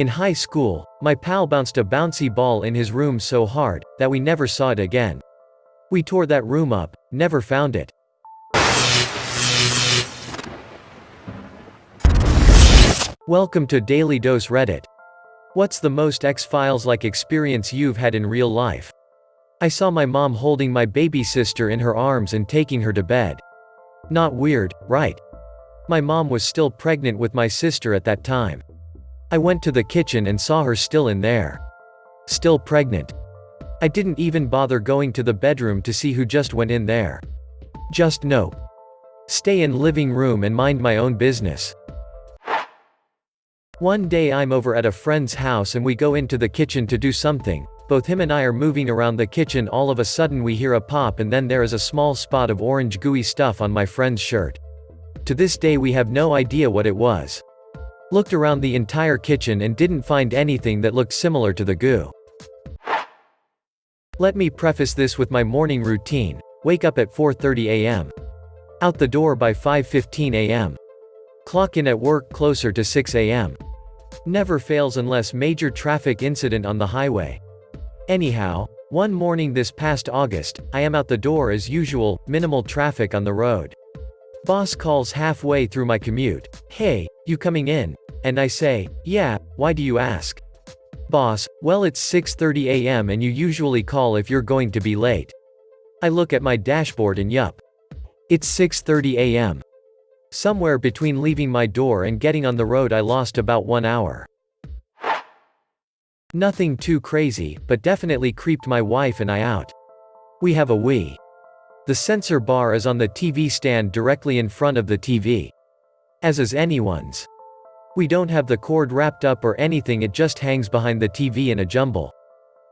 In high school, my pal bounced a bouncy ball in his room so hard that we never saw it again. We tore that room up, never found it. Welcome to Daily Dose Reddit. What's the most X-Files-like experience you've had in real life? I saw my mom holding my baby sister in her arms and taking her to bed. Not weird, right? My mom was still pregnant with my sister at that time. I went to the kitchen and saw her still in there. Still pregnant. I didn't even bother going to the bedroom to see who just went in there. Just nope. Stay in living room and mind my own business. One day I'm over at a friend's house and we go into the kitchen to do something. Both him and I are moving around the kitchen. All of a sudden we hear a pop and then there is a small spot of orange gooey stuff on my friend's shirt. To this day we have no idea what it was. Looked around the entire kitchen and didn't find anything that looked similar to the goo. Let me preface this with my morning routine. Wake up at 4:30 a.m. Out the door by 5:15 a.m. Clock in at work closer to 6 a.m. Never fails unless major traffic incident on the highway. Anyhow, one morning this past August, I am out the door as usual, minimal traffic on the road. Boss calls halfway through my commute, "Hey, you coming in?" And I say, "Yeah, why do you ask?" Boss, "Well, it's 6:30 a.m. and you usually call if you're going to be late." I look at my dashboard and yup. It's 6:30 a.m. Somewhere between leaving my door and getting on the road I lost about 1 hour. Nothing too crazy, but definitely creeped my wife and I out. We have a Wii. The sensor bar is on the TV stand directly in front of the TV. As is anyone's. We don't have the cord wrapped up or anything, it just hangs behind the TV in a jumble.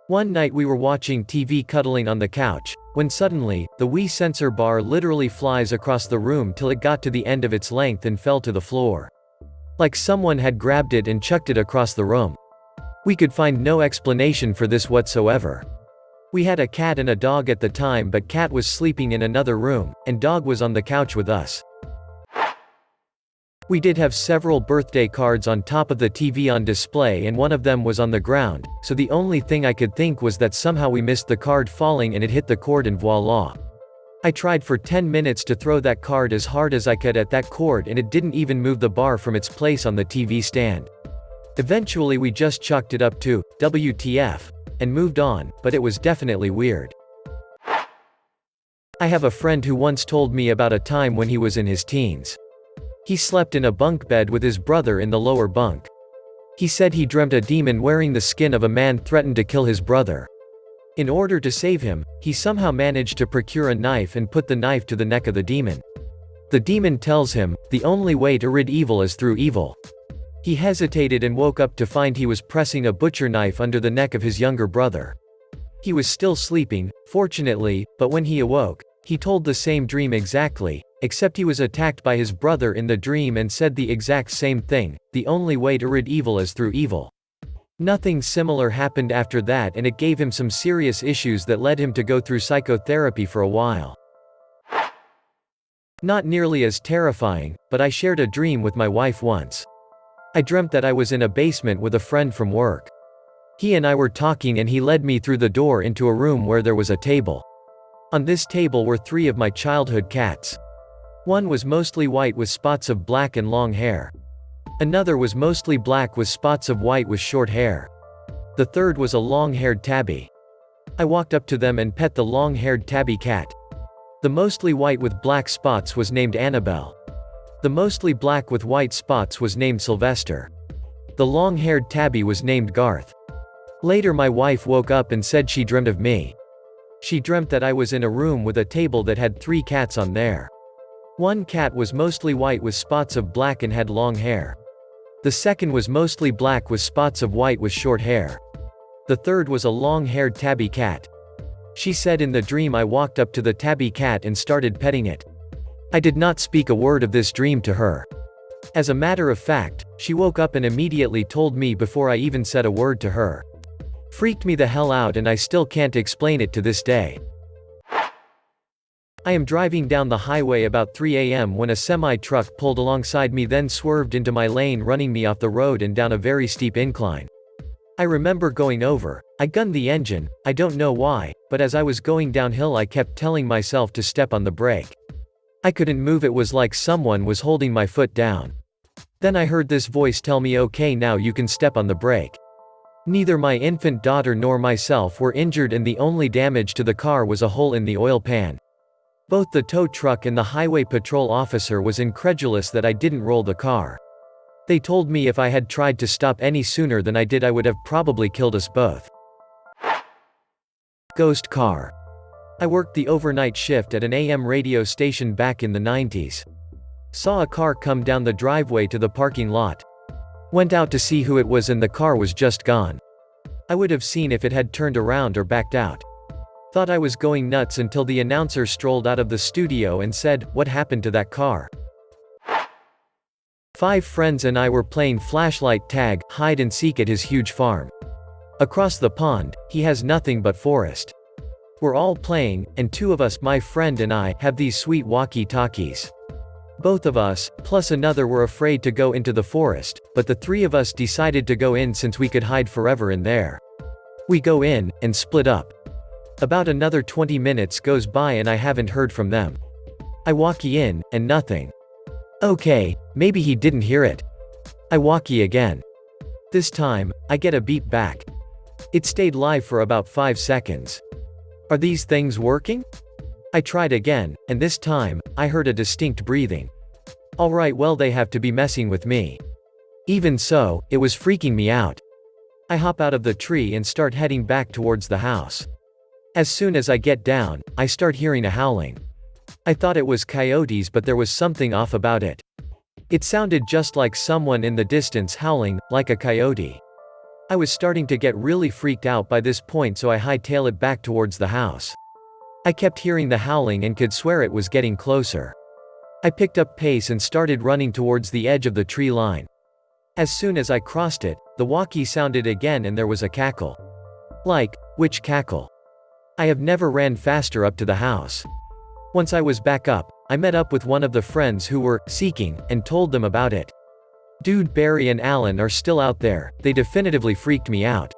One night we were watching TV cuddling on the couch, when suddenly, the Wii sensor bar literally flies across the room till it got to the end of its length and fell to the floor. Like someone had grabbed it and chucked it across the room. We could find no explanation for this whatsoever. We had a cat and a dog at the time, but cat was sleeping in another room, and dog was on the couch with us. We did have several birthday cards on top of the TV on display and one of them was on the ground, so the only thing I could think was that somehow we missed the card falling and it hit the cord and voila. I tried for 10 minutes to throw that card as hard as I could at that cord and it didn't even move the bar from its place on the TV stand. Eventually we just chalked it up to, WTF, and moved on, but it was definitely weird. I have a friend who once told me about a time when he was in his teens. He slept in a bunk bed with his brother in the lower bunk. He said he dreamt a demon wearing the skin of a man threatened to kill his brother. In order to save him, he somehow managed to procure a knife and put the knife to the neck of the demon. The demon tells him, the only way to rid evil is through evil. He hesitated and woke up to find he was pressing a butcher knife under the neck of his younger brother. He was still sleeping, fortunately, but when he awoke, he told the same dream exactly, except he was attacked by his brother in the dream and said the exact same thing, the only way to rid evil is through evil. Nothing similar happened after that and it gave him some serious issues that led him to go through psychotherapy for a while. Not nearly as terrifying, but I shared a dream with my wife once. I dreamt that I was in a basement with a friend from work. He and I were talking and he led me through the door into a room where there was a table. On this table were 3 of my childhood cats. One was mostly white with spots of black and long hair. Another was mostly black with spots of white with short hair. The third was a long-haired tabby. I walked up to them and pet the long-haired tabby cat. The mostly white with black spots was named Annabelle. The mostly black with white spots was named Sylvester. The long-haired tabby was named Garth. Later my wife woke up and said she dreamt of me. She dreamt that I was in a room with a table that had 3 cats on there. One cat was mostly white with spots of black and had long hair. The second was mostly black with spots of white with short hair. The third was a long-haired tabby cat. She said in the dream I walked up to the tabby cat and started petting it. I did not speak a word of this dream to her. As a matter of fact, she woke up and immediately told me before I even said a word to her. Freaked me the hell out and I still can't explain it to this day. I am driving down the highway about 3 a.m. when a semi-truck pulled alongside me, then swerved into my lane, running me off the road and down a very steep incline. I remember going over. I gunned the engine, I don't know why, but as I was going downhill I kept telling myself to step on the brake. I couldn't move, it was like someone was holding my foot down. Then I heard this voice tell me, okay, now you can step on the brake. Neither my infant daughter nor myself were injured, and the only damage to the car was a hole in the oil pan. Both the tow truck and the highway patrol officer was incredulous that I didn't roll the car. They told me if I had tried to stop any sooner than I did I would have probably killed us both. Ghost car. I worked the overnight shift at an AM radio station back in the 90s. Saw a car come down the driveway to the parking lot. Went out to see who it was and the car was just gone. I would have seen if it had turned around or backed out. Thought I was going nuts until the announcer strolled out of the studio and said, "What happened to that car?" 5 friends and I were playing flashlight tag, hide and seek at his huge farm. Across the pond, he has nothing but forest. We're all playing, and 2 of us, my friend and I, have these sweet walkie-talkies. Both of us, plus another, were afraid to go into the forest, but the 3 of us decided to go in since we could hide forever in there. We go in, and split up. About another 20 minutes goes by and I haven't heard from them. I walkie in, and nothing. Okay, maybe he didn't hear it. I walkie again. This time, I get a beep back. It stayed live for about 5 seconds. Are these things working? I tried again, and this time, I heard a distinct breathing. Alright, well, they have to be messing with me. Even so, it was freaking me out. I hop out of the tree and start heading back towards the house. As soon as I get down, I start hearing a howling. I thought it was coyotes, but there was something off about it. It sounded just like someone in the distance howling, like a coyote. I was starting to get really freaked out by this point, so I hightail it back towards the house. I kept hearing the howling and could swear it was getting closer. I picked up pace and started running towards the edge of the tree line. As soon as I crossed it, the walkie sounded again and there was a cackle. Like, which cackle? I have never ran faster up to the house. Once I was back up, I met up with one of the friends who were seeking, and told them about it. Dude, Barry and Alan are still out there, they definitively freaked me out.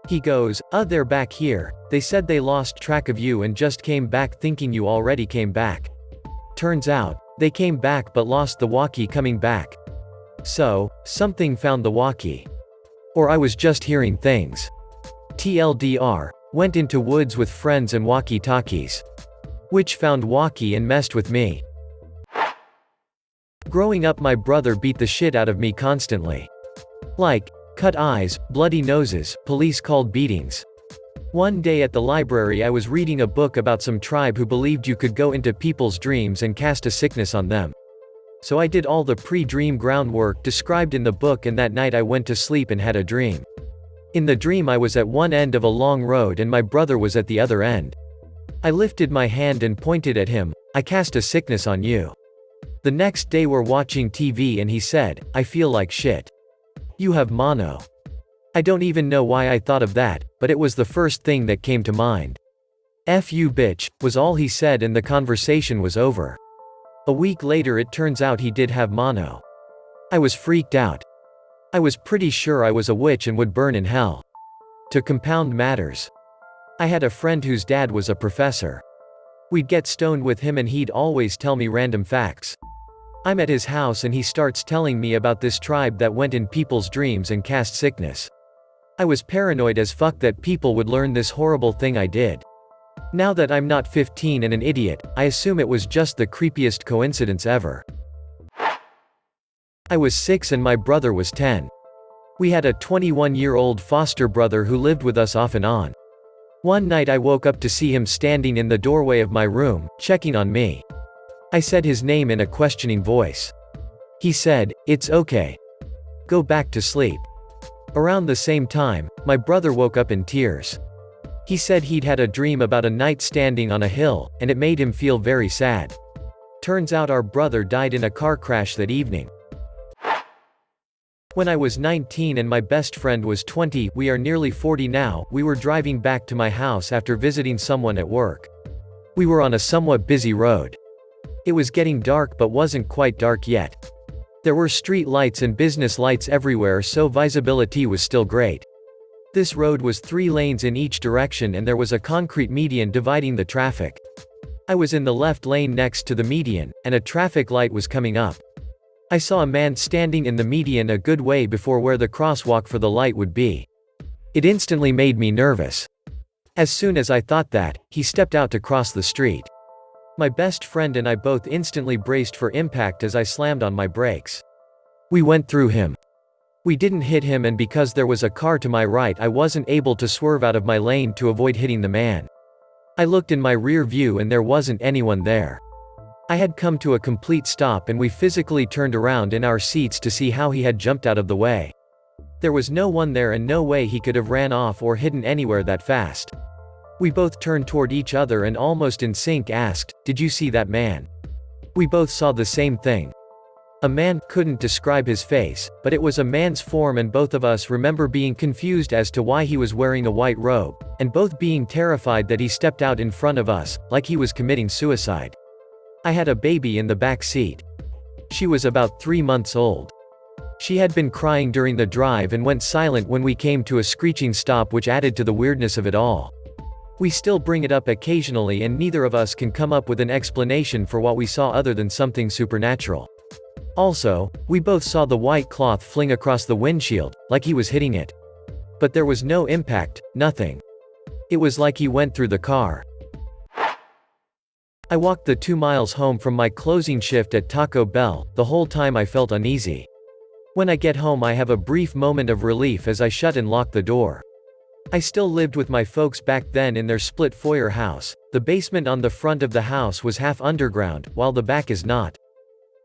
He goes, they're back here, they said they lost track of you and just came back thinking you already came back. Turns out, they came back but lost the walkie coming back. So, something found the walkie. Or I was just hearing things. TLDR, went into woods with friends and walkie-talkies. Which found walkie and messed with me. Growing up, my brother beat the shit out of me constantly. Like, cut eyes, bloody noses, police called beatings. One day at the library I was reading a book about some tribe who believed you could go into people's dreams and cast a sickness on them. So I did all the pre-dream groundwork described in the book, and that night I went to sleep and had a dream. In the dream I was at one end of a long road and my brother was at the other end. I lifted my hand and pointed at him. I cast a sickness on you. The next day we're watching TV and he said, I feel like shit. You have mono. I don't even know why I thought of that, but it was the first thing that came to mind. F you bitch, was all he said, and the conversation was over. A week later it turns out he did have mono. I was freaked out. I was pretty sure I was a witch and would burn in hell. To compound matters, I had a friend whose dad was a professor. We'd get stoned with him and he'd always tell me random facts. I'm at his house and he starts telling me about this tribe that went in people's dreams and cast sickness. I was paranoid as fuck that people would learn this horrible thing I did. Now that I'm not 15 and an idiot, I assume it was just the creepiest coincidence ever. I was 6 and my brother was 10. We had a 21-year-old foster brother who lived with us off and on. One night I woke up to see him standing in the doorway of my room, checking on me. I said his name in a questioning voice. He said, "It's okay. Go back to sleep." Around the same time, my brother woke up in tears. He said he'd had a dream about a night standing on a hill, and it made him feel very sad. Turns out our brother died in a car crash that evening. When I was 19 and my best friend was 20, we are nearly 40 now, we were driving back to my house after visiting someone at work. We were on a somewhat busy road. It was getting dark but wasn't quite dark yet. There were street lights and business lights everywhere, so visibility was still great. This road was 3 lanes in each direction and there was a concrete median dividing the traffic. I was in the left lane next to the median, and a traffic light was coming up. I saw a man standing in the median a good way before where the crosswalk for the light would be. It instantly made me nervous. As soon as I thought that, he stepped out to cross the street. My best friend and I both instantly braced for impact as I slammed on my brakes. We went through him. We didn't hit him, and because there was a car to my right, I wasn't able to swerve out of my lane to avoid hitting the man. I looked in my rear view and there wasn't anyone there. I had come to a complete stop and we physically turned around in our seats to see how he had jumped out of the way. There was no one there and no way he could have ran off or hidden anywhere that fast. We both turned toward each other and almost in sync asked, "Did you see that man?" We both saw the same thing. A man, couldn't describe his face, but it was a man's form, and both of us remember being confused as to why he was wearing a white robe, and both being terrified that he stepped out in front of us, like he was committing suicide. I had a baby in the back seat. She was about 3 months old. She had been crying during the drive and went silent when we came to a screeching stop, which added to the weirdness of it all. We still bring it up occasionally and neither of us can come up with an explanation for what we saw other than something supernatural. Also, we both saw the white cloth fling across the windshield, like he was hitting it. But there was no impact, nothing. It was like he went through the car. I walked the 2 miles home from my closing shift at Taco Bell. The whole time I felt uneasy. When I get home I have a brief moment of relief as I shut and lock the door. I still lived with my folks back then in their split foyer house. The basement on the front of the house was half underground, while the back is not.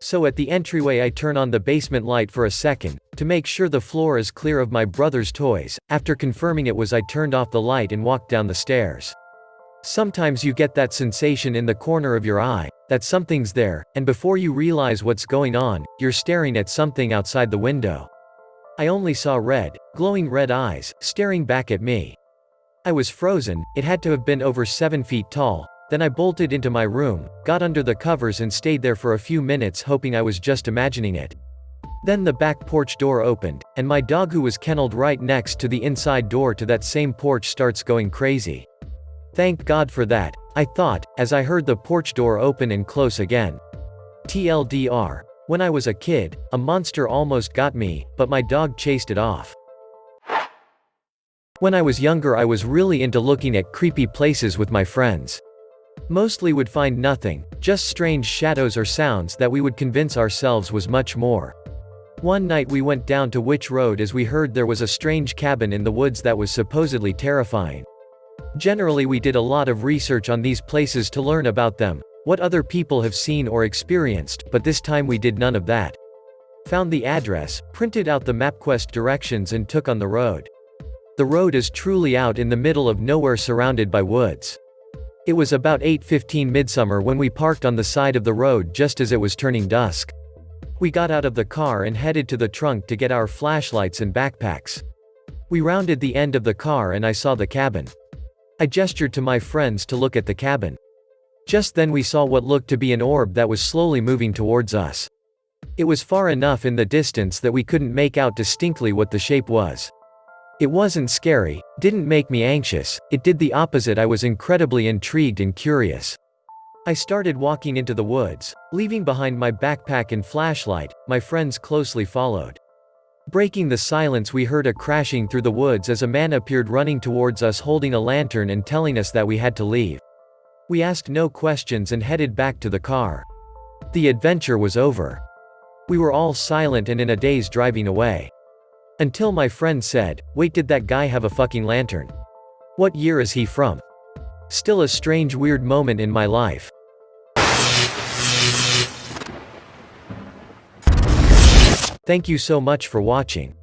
So at the entryway I turn on the basement light for a second, to make sure the floor is clear of my brother's toys. After confirming it was, I turned off the light and walked down the stairs. Sometimes you get that sensation in the corner of your eye, that something's there, and before you realize what's going on, you're staring at something outside the window. I only saw red, glowing red eyes, staring back at me. I was frozen. It had to have been over 7 feet tall. Then I bolted into my room, got under the covers and stayed there for a few minutes hoping I was just imagining it. Then the back porch door opened, and my dog, who was kenneled right next to the inside door to that same porch, starts going crazy. Thank God for that, I thought, as I heard the porch door open and close again. TLDR. When I was a kid, a monster almost got me, but my dog chased it off. When I was younger I was really into looking at creepy places with my friends. Mostly would find nothing, just strange shadows or sounds that we would convince ourselves was much more. One night we went down to Witch Road as we heard there was a strange cabin in the woods that was supposedly terrifying. Generally we did a lot of research on these places to learn about them, what other people have seen or experienced, but this time we did none of that. Found the address, printed out the MapQuest directions and took on the road. The road is truly out in the middle of nowhere surrounded by woods. It was about 8:15 midsummer when we parked on the side of the road just as it was turning dusk. We got out of the car and headed to the trunk to get our flashlights and backpacks. We rounded the end of the car and I saw the cabin. I gestured to my friends to look at the cabin. Just then we saw what looked to be an orb that was slowly moving towards us. It was far enough in the distance that we couldn't make out distinctly what the shape was. It wasn't scary, didn't make me anxious, it did the opposite. I was incredibly intrigued and curious. I started walking into the woods, leaving behind my backpack and flashlight. My friends closely followed. Breaking the silence we heard a crashing through the woods as a man appeared running towards us holding a lantern and telling us that we had to leave. We asked no questions and headed back to the car. The adventure was over. We were all silent and in a daze driving away. Until my friend said, "Wait, did that guy have a fucking lantern? What year is he from?" Still a strange, weird moment in my life. Thank you so much for watching.